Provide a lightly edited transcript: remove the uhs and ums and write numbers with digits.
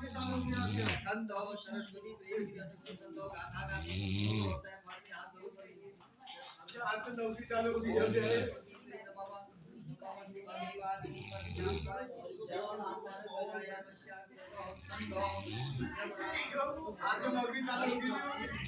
छंदो सरस्वती छंदो गाथा गाती होता है मन में हाथ धरो आज से नौकरी चालू होगी जल्दी बाबा बाबा शुभादेवादी छंदो आज नौकरी चालू होगी